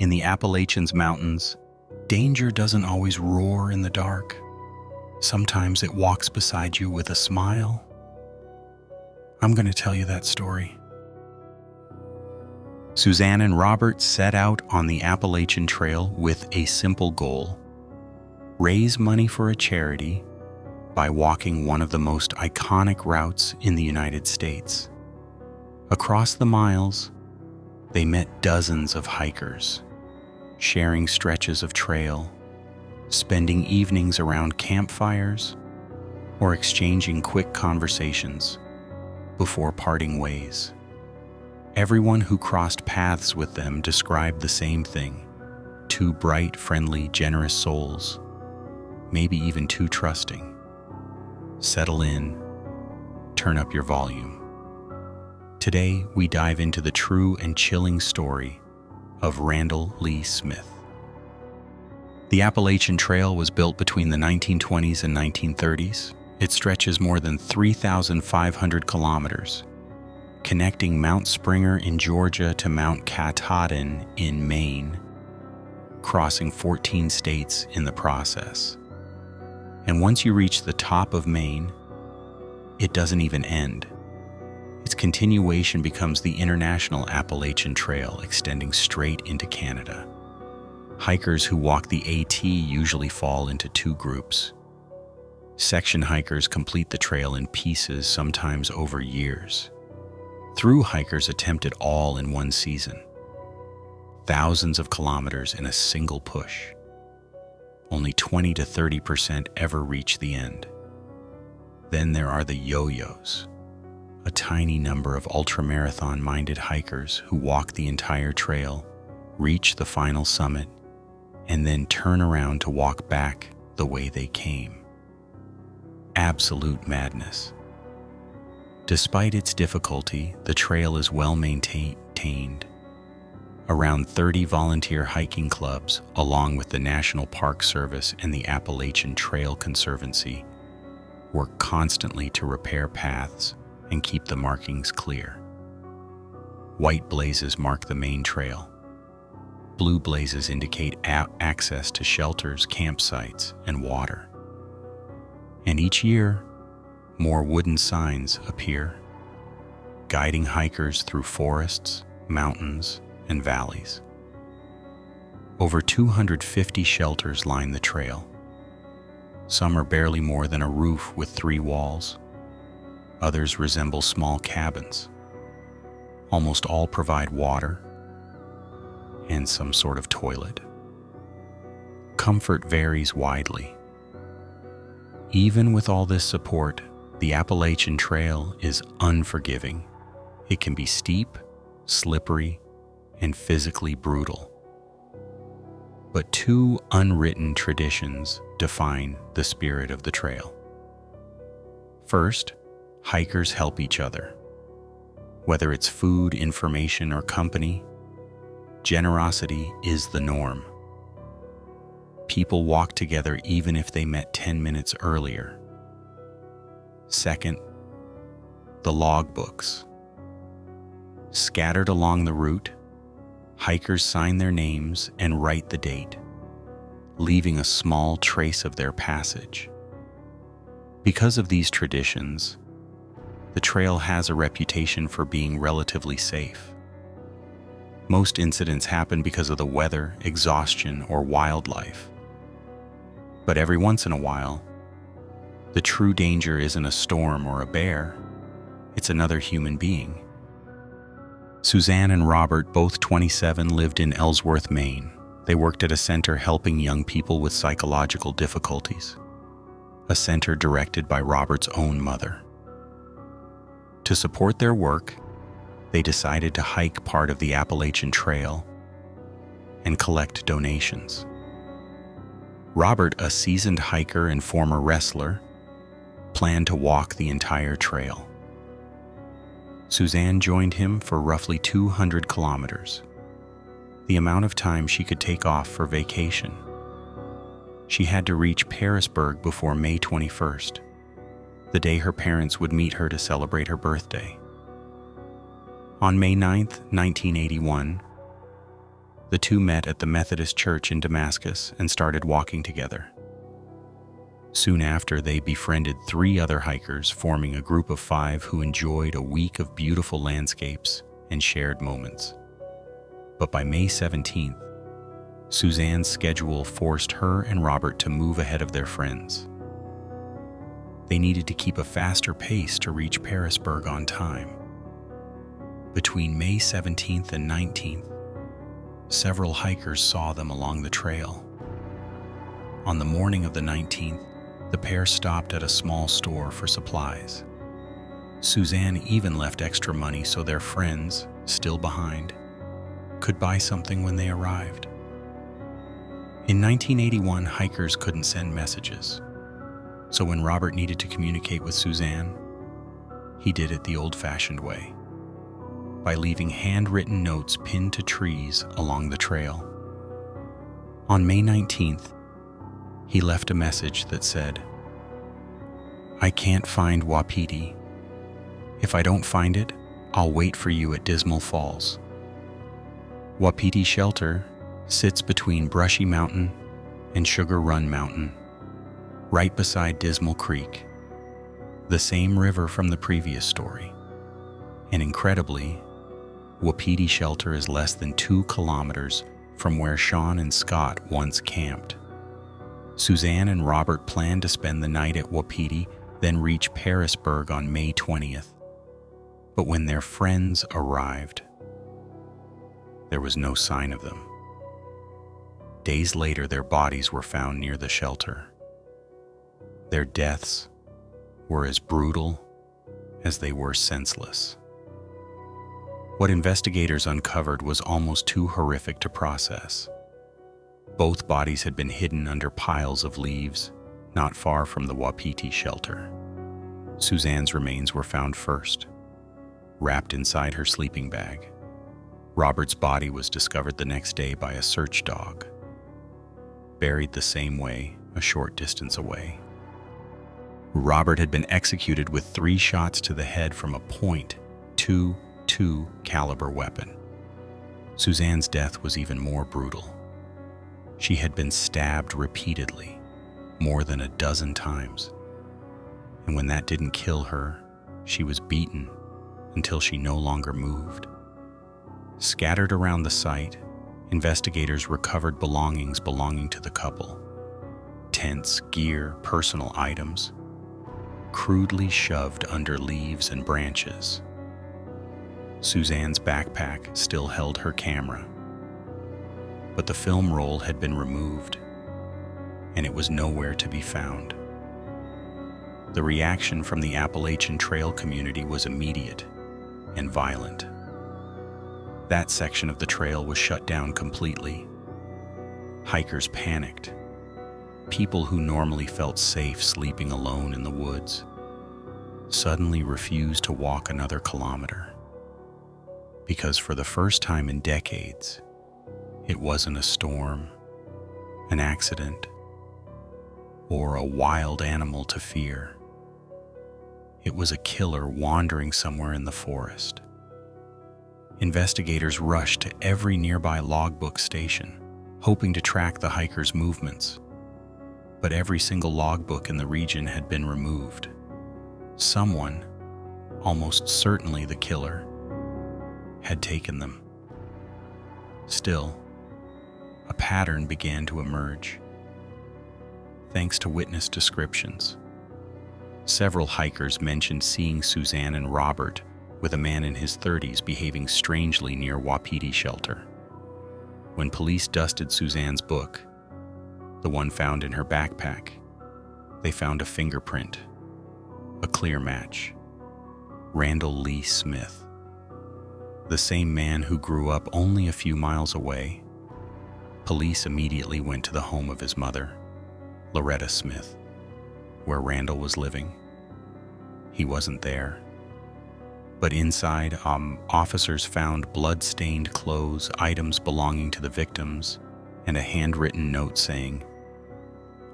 In the Appalachian Mountains, danger doesn't always roar in the dark. Sometimes it walks beside you with a smile. I'm going to tell you that story. Suzanne and Robert set out on the Appalachian Trail with a simple goal: raise money for a charity by walking one of the most iconic routes in the United States. Across the miles, they met dozens of hikers, sharing stretches of trail, spending evenings around campfires, or exchanging quick conversations before parting ways. Everyone who crossed paths with them described the same thing: two bright, friendly, generous souls, maybe even too trusting. Settle in, turn up your volume. Today, we dive into the true and chilling story of Randall Lee Smith. The Appalachian Trail was built between the 1920s and 1930s. It stretches more than 3,500 kilometers, connecting Mount Springer in Georgia to Mount Katahdin in Maine, crossing 14 states in the process. And once you reach the top of Maine, it doesn't even end. Its continuation becomes the International Appalachian Trail, extending straight into Canada. Hikers who walk the AT usually fall into two groups. Section hikers complete the trail in pieces, sometimes over years. Through hikers attempt it all in one season. Thousands of kilometers in a single push. Only 20 to 30% ever reach the end. Then there are the yo-yos, a tiny number of ultramarathon-minded hikers who walk the entire trail, reach the final summit, and then turn around to walk back the way they came. Absolute madness. Despite its difficulty, the trail is well maintained. Around 30 volunteer hiking clubs, along with the National Park Service and the Appalachian Trail Conservancy, work constantly to repair paths and keep the markings clear. White blazes mark the main trail. Blue blazes indicate access to shelters, campsites, and water. And each year, more wooden signs appear, guiding hikers through forests, mountains, and valleys. Over 250 shelters line the trail. Some are barely more than a roof with 3 walls. Others resemble small cabins. Almost all provide water and some sort of toilet. Comfort varies widely. Even with all this support, the Appalachian Trail is unforgiving. It can be steep, slippery, and physically brutal. But two unwritten traditions define the spirit of the trail. First, hikers help each other. Whether it's food, information, or company, generosity is the norm. People walk together even if they met 10 minutes earlier. Second, the logbooks. Scattered along the route, hikers sign their names and write the date, leaving a small trace of their passage. Because of these traditions, the trail has a reputation for being relatively safe. Most incidents happen because of the weather, exhaustion, or wildlife. But every once in a while, the true danger isn't a storm or a bear, it's another human being. Suzanne and Robert, both 27, lived in Ellsworth, Maine. They worked at a center helping young people with psychological difficulties, a center directed by Robert's own mother. To support their work, they decided to hike part of the Appalachian Trail and collect donations. Robert, a seasoned hiker and former wrestler, planned to walk the entire trail. Suzanne joined him for roughly 200 kilometers, the amount of time she could take off for vacation. She had to reach Parisburg before May 21st, the day her parents would meet her to celebrate her birthday. On May 9, 1981, The two met at the Methodist Church in Damascus and started walking together. Soon after, they befriended 3 other hikers, forming a group of 5 who enjoyed a week of beautiful landscapes and shared moments. But by May 17th, Suzanne's schedule forced her and Robert to move ahead of their friends. They needed to keep a faster pace to reach Pearisburg on time. Between May 17th and 19th, several hikers saw them along the trail. On the morning of the 19th, the pair stopped at a small store for supplies. Suzanne even left extra money so their friends, still behind, could buy something when they arrived. In 1981, hikers couldn't send messages, so when Robert needed to communicate with Suzanne, he did it the old-fashioned way, by leaving handwritten notes pinned to trees along the trail. On May 19th, he left a message that said, "I can't find Wapiti. If I don't find it, I'll wait for you at Dismal Falls. Wapiti Shelter sits between Brushy Mountain and Sugar Run Mountain, right beside Dismal Creek, the same river from the previous story. And incredibly, Wapiti Shelter is less than 2 kilometers from where Sean and Scott once camped. Suzanne and Robert planned to spend the night at Wapiti, then reach Pearisburg on May 20th. But when their friends arrived, there was no sign of them. Days later, their bodies were found near the shelter. Their deaths were as brutal as they were senseless. What investigators uncovered was almost too horrific to process. Both bodies had been hidden under piles of leaves, not far from the Wapiti shelter. Suzanne's remains were found first, wrapped inside her sleeping bag. Robert's body was discovered the next day by a search dog, buried the same way a short distance away. Robert had been executed with 3 shots to the head from a .22 caliber weapon. Suzanne's death was even more brutal. She had been stabbed repeatedly, more than a dozen times. And when that didn't kill her, she was beaten until she no longer moved. Scattered around the site, investigators recovered belongings belonging to the couple. Tents, gear, personal items, crudely shoved under leaves and branches. Suzanne's backpack still held her camera, but the film roll had been removed, and it was nowhere to be found. The reaction from the Appalachian Trail community was immediate and violent. That section of the trail was shut down completely. Hikers panicked. People who normally felt safe sleeping alone in the woods suddenly refused to walk another kilometer. Because for the first time in decades, it wasn't a storm, an accident, or a wild animal to fear. It was a killer wandering somewhere in the forest. Investigators rushed to every nearby logbook station, hoping to track the hikers' movements. But every single logbook in the region had been removed. Someone, almost certainly the killer, had taken them. Still, a pattern began to emerge. Thanks to witness descriptions, several hikers mentioned seeing Suzanne and Robert with a man in his 30s behaving strangely near Wapiti Shelter. When police dusted Suzanne's book, the one found in her backpack, they found a fingerprint, a clear match. Randall Lee Smith, the same man who grew up only a few miles away. Police immediately went to the home of his mother, Loretta Smith, where Randall was living. He wasn't there. But inside, officers found blood-stained clothes, items belonging to the victims, and a handwritten note saying,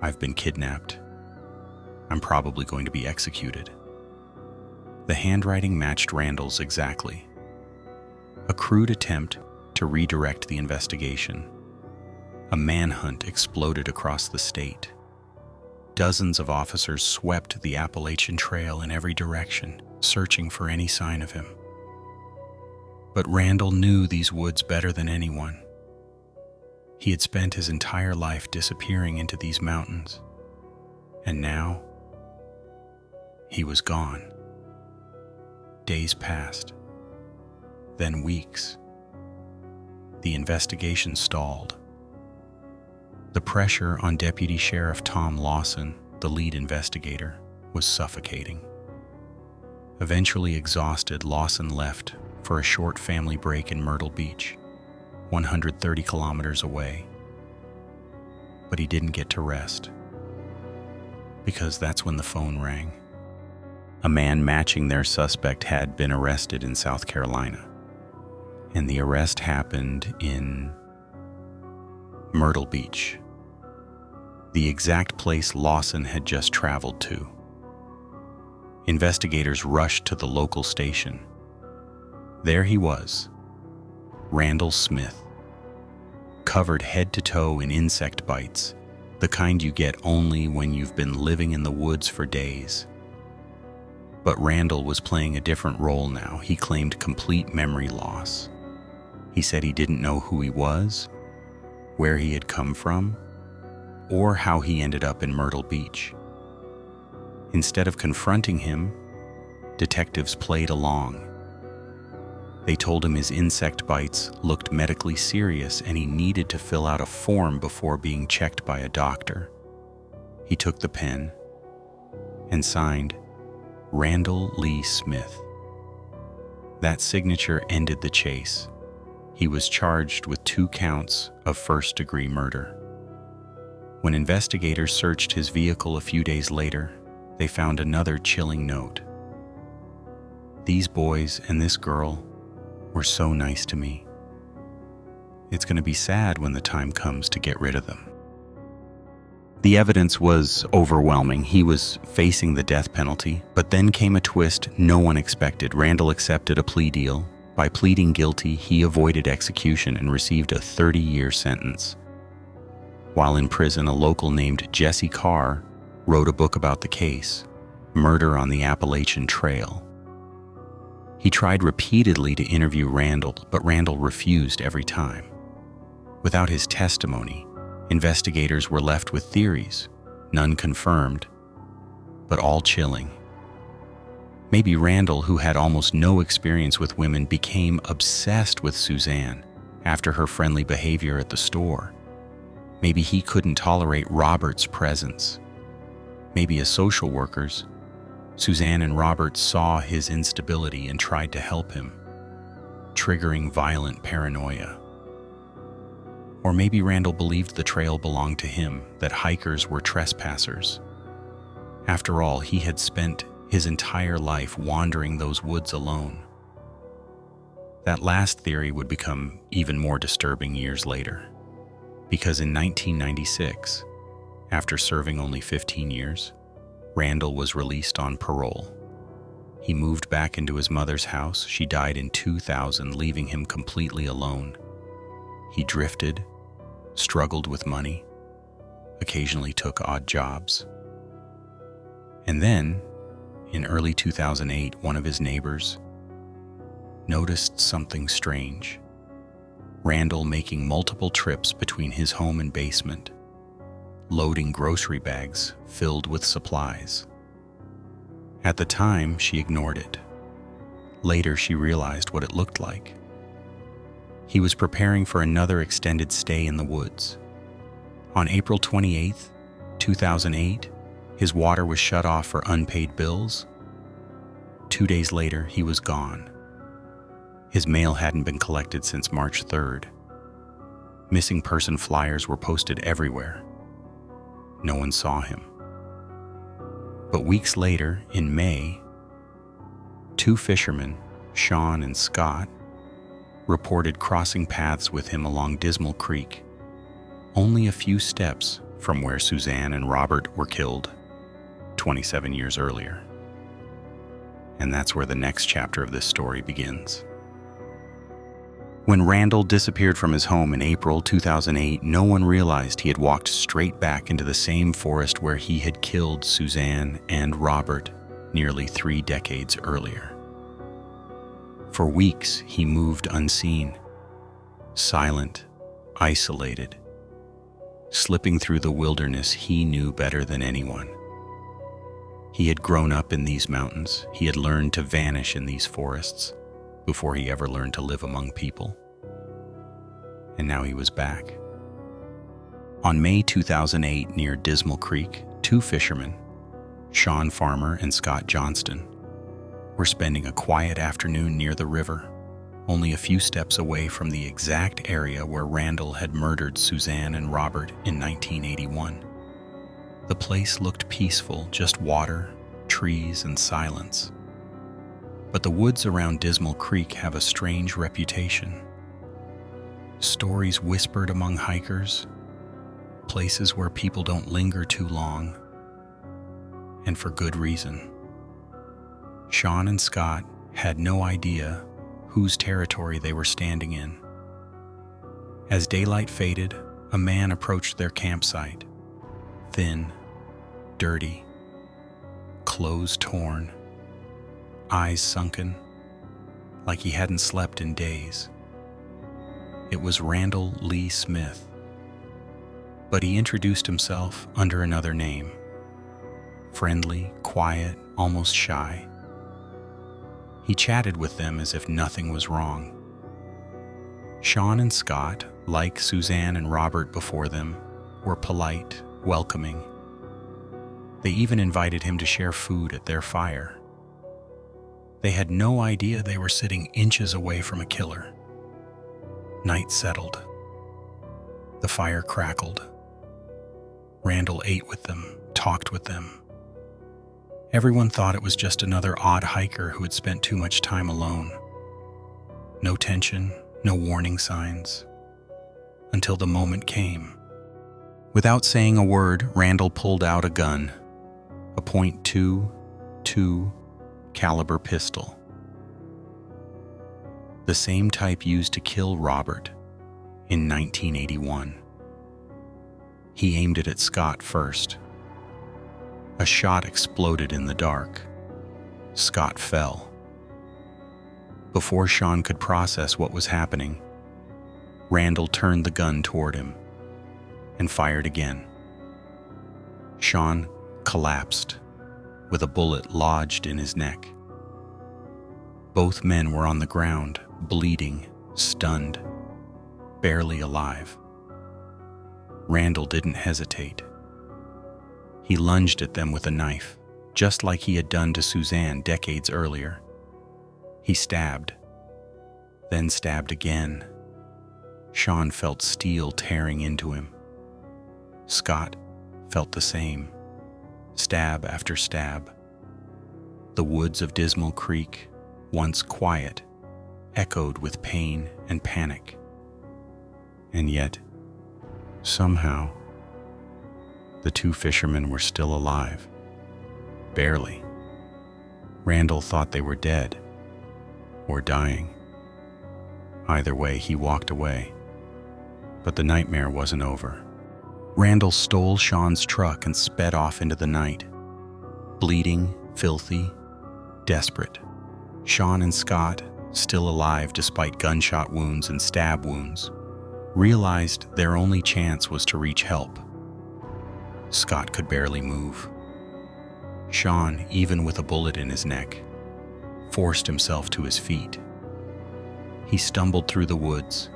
"I've been kidnapped. I'm probably going to be executed." The handwriting matched Randall's exactly. A crude attempt to redirect the investigation. A manhunt exploded across the state. Dozens of officers swept the Appalachian Trail in every direction, searching for any sign of him. But Randall knew these woods better than anyone. He had spent his entire life disappearing into these mountains, and now he was gone. Days passed, then weeks. The investigation stalled. The pressure on Deputy Sheriff Tom Lawson, the lead investigator, was suffocating. Eventually exhausted, Lawson left for a short family break in Myrtle Beach, 130 kilometers away. But he didn't get to rest, because that's when the phone rang. A man matching their suspect had been arrested in South Carolina, and the arrest happened in Myrtle Beach, the exact place Lawson had just traveled to. Investigators rushed to the local station. There he was, Randall Smith, covered head to toe in insect bites, the kind you get only when you've been living in the woods for days. But Randall was playing a different role now. He claimed complete memory loss. He said he didn't know who he was, where he had come from, or how he ended up in Myrtle Beach. Instead of confronting him, detectives played along. They told him his insect bites looked medically serious and he needed to fill out a form before being checked by a doctor. He took the pen and signed Randall Lee Smith. That signature ended the chase. He was charged with 2 counts of first-degree murder. When investigators searched his vehicle a few days later, they found another chilling note. These boys and this girl were so nice to me. It's going to be sad when the time comes to get rid of them. The evidence was overwhelming. He was facing the death penalty, but then came a twist no one expected. Randall accepted a plea deal. By pleading guilty, he avoided execution and received a 30-year sentence. While in prison, a local named Jesse Carr wrote a book about the case, Murder on the Appalachian Trail. He tried repeatedly to interview Randall, but Randall refused every time. Without his testimony, investigators were left with theories, none confirmed, but all chilling. Maybe Randall, who had almost no experience with women, became obsessed with Suzanne after her friendly behavior at the store. Maybe he couldn't tolerate Robert's presence. Maybe as social workers, Suzanne and Robert saw his instability and tried to help him, triggering violent paranoia. Or maybe Randall believed the trail belonged to him, that hikers were trespassers. After all, he had spent his entire life wandering those woods alone. That last theory would become even more disturbing years later, because in 1996, after serving only 15 years, Randall was released on parole. He moved back into his mother's house. She died in 2000, leaving him completely alone. He drifted, struggled with money, occasionally took odd jobs. And then, in early 2008, one of his neighbors noticed something strange. Randall making multiple trips between his home and basement, loading grocery bags filled with supplies. At the time, she ignored it. Later, she realized what it looked like. He was preparing for another extended stay in the woods. On April 28, 2008, his water was shut off for unpaid bills. 2 days later, he was gone. His mail hadn't been collected since March 3rd. Missing person flyers were posted everywhere. No one saw him. But weeks later, in May, 2 fishermen, Sean and Scott, reported crossing paths with him along Dismal Creek, only a few steps from where Suzanne and Robert were killed 27 years earlier. And that's where the next chapter of this story begins. When Randall disappeared from his home in April 2008, no one realized he had walked straight back into the same forest where he had killed Suzanne and Robert nearly 3 decades earlier. For weeks, he moved unseen, silent, isolated, slipping through the wilderness he knew better than anyone. He had grown up in these mountains. He had learned to vanish in these forests before he ever learned to live among people. And now he was back. On May 2008, near Dismal Creek, 2 fishermen, Sean Farmer and Scott Johnston, were spending a quiet afternoon near the river, only a few steps away from the exact area where Randall had murdered Suzanne and Robert in 1981. The place looked peaceful, just water, trees, and silence. But the woods around Dismal Creek have a strange reputation. Stories whispered among hikers, places where people don't linger too long, and for good reason. Sean and Scott had no idea whose territory they were standing in. As daylight faded, a man approached their campsite, thin, dirty, clothes torn, eyes sunken, like he hadn't slept in days. It was Randall Lee Smith, but he introduced himself under another name. Friendly, quiet, almost shy. He chatted with them as if nothing was wrong. Sean and Scott, like Suzanne and Robert before them, were polite, welcoming. They even invited him to share food at their fire. They had no idea they were sitting inches away from a killer. Night settled. The fire crackled. Randall ate with them, talked with them. Everyone thought it was just another odd hiker who had spent too much time alone. No tension, no warning signs. Until the moment came. Without saying a word, Randall pulled out a gun, a .22 caliber pistol. The same type used to kill Robert in 1981. He aimed it at Scott first. A shot exploded in the dark. Scott fell. Before Sean could process what was happening, Randall turned the gun toward him and fired again. Sean collapsed with a bullet lodged in his neck. Both men were on the ground, bleeding, stunned, barely alive. Randall didn't hesitate. He lunged at them with a knife, just like he had done to Suzanne decades earlier. He stabbed, then stabbed again. Sean felt steel tearing into him. Scott felt the same, stab after stab. The woods of Dismal Creek, once quiet, echoed with pain and panic. And yet, somehow, the 2 fishermen were still alive. Barely. Randall thought they were dead, or dying. Either way, he walked away. But the nightmare wasn't over. Randall stole Sean's truck and sped off into the night. Bleeding, filthy, desperate. Sean and Scott, still alive despite gunshot wounds and stab wounds, realized their only chance was to reach help. Scott could barely move. Sean, even with a bullet in his neck, forced himself to his feet. He stumbled through the woods,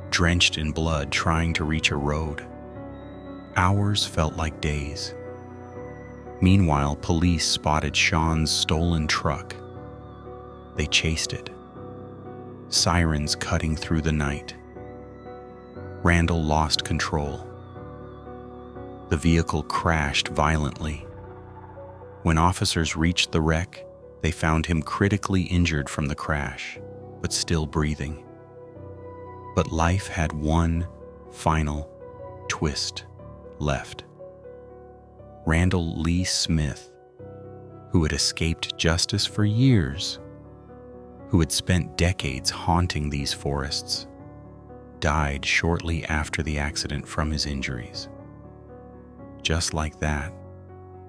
drenched in blood trying to reach a road. Hours felt like days. Meanwhile, police spotted Sean's stolen truck. They chased it, sirens cutting through the night. Randall lost control. The vehicle crashed violently. When officers reached the wreck, they found him critically injured from the crash, but still breathing. But life had one final twist left. Randall Lee Smith, who had escaped justice for years, who had spent decades haunting these forests, died shortly after the accident from his injuries. Just like that,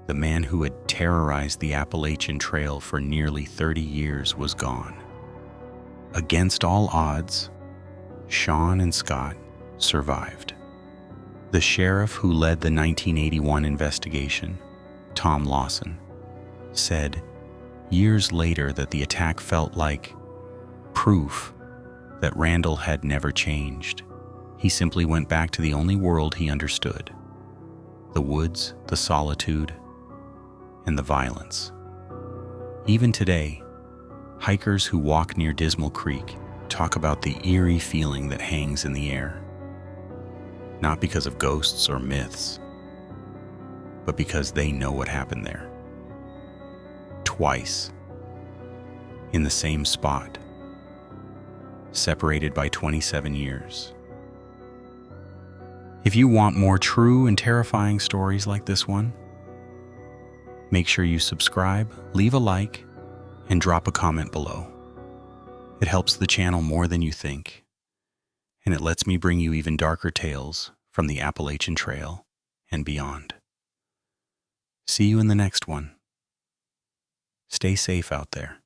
the man who had terrorized the Appalachian Trail for nearly 30 years was gone. Against all odds, Sean and Scott survived. The sheriff who led the 1981 investigation, Tom Lawson, said years later that the attack felt like proof that Randall had never changed. He simply went back to the only world he understood: the woods, the solitude, and the violence. Even today, hikers who walk near Dismal Creek talk about the eerie feeling that hangs in the air. Not because of ghosts or myths, but because they know what happened there. Twice, in the same spot, separated by 27 years. If you want more true and terrifying stories like this one, make sure you subscribe, leave a like, and drop a comment below. It helps the channel more than you think, and it lets me bring you even darker tales from the Appalachian Trail and beyond. See you in the next one. Stay safe out there.